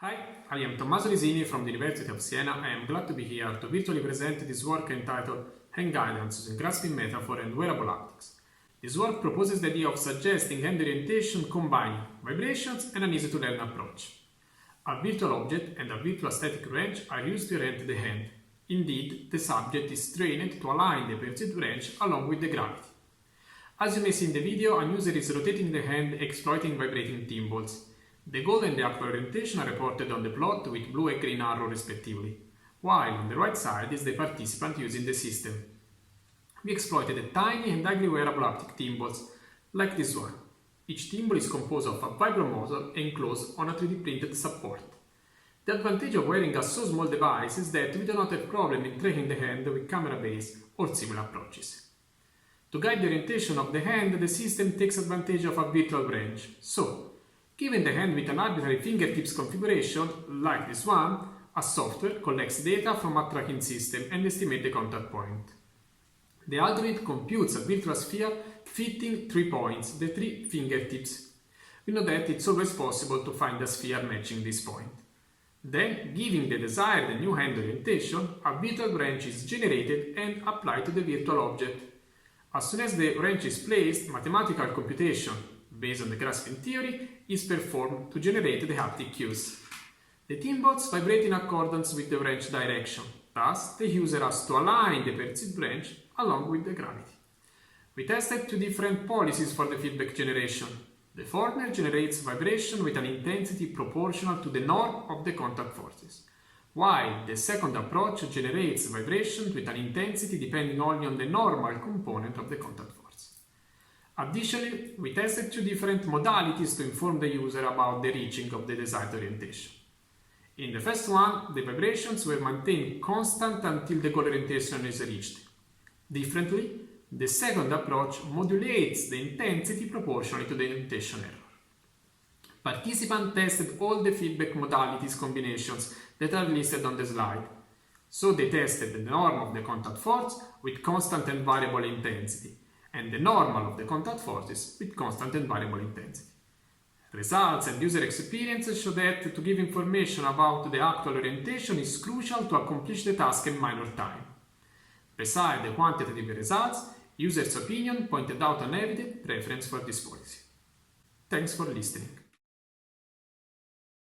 Hi, I am Tommaso Lisini from the University of Siena. I am glad to be here to virtually present this work entitled Hand Guidance using Grasping Metaphor and Wearable Haptics. This work proposes the idea of suggesting hand orientation combining vibrations and an easy-to-learn approach. A virtual object and a virtual static wrench are used to orient the hand. Indeed, the subject is trained to align the perceived wrench along with the gravity. As you may see in the video, a user is rotating the hand exploiting vibrating thimbles. The goal and the actual orientation are reported on the plot with blue and green arrow respectively, while on the right side is the participant using the system. We exploited a tiny and highly wearable haptic thimbles, like this one. Each thimble is composed of a vibromotor enclosed on a 3D printed support. The advantage of wearing a so small device is that we do not have problem in tracking the hand with camera-based or similar approaches. To guide the orientation of the hand, the system takes advantage of a virtual wrench. So, given the hand with an arbitrary fingertips configuration, like this one, a software collects data from a tracking system and estimates the contact point. The algorithm computes a virtual sphere fitting 3 points, the 3 fingertips. We know that it's always possible to find a sphere matching this point. Then, giving the desired new hand orientation, a virtual wrench is generated and applied to the virtual object. As soon as the wrench is placed, mathematical computation based on the grasping theory is performed to generate the haptic cues. The thimbles vibrate in accordance with the wrench direction, thus the user has to align the perceived wrench along with the gravity. We tested 2 different policies for the feedback generation. The former generates vibration with an intensity proportional to the norm of the contact forces, while the second approach generates vibration with an intensity depending only on the normal component of the contact force. Additionally, we tested 2 different modalities to inform the user about the reaching of the desired orientation. In the first one, the vibrations were maintained constant until the goal orientation is reached. Differently, the second approach modulates the intensity proportionally to the orientation error. Participants tested all the feedback modalities combinations that are listed on the slide. So they tested the norm of the contact force with constant and variable intensity, and the normal of the contact forces with constant and variable intensity. Results and user experience show that to give information about the actual orientation is crucial to accomplish the task in minor time. Besides the quantitative results, users' opinion pointed out an evident preference for this policy. Thanks for listening.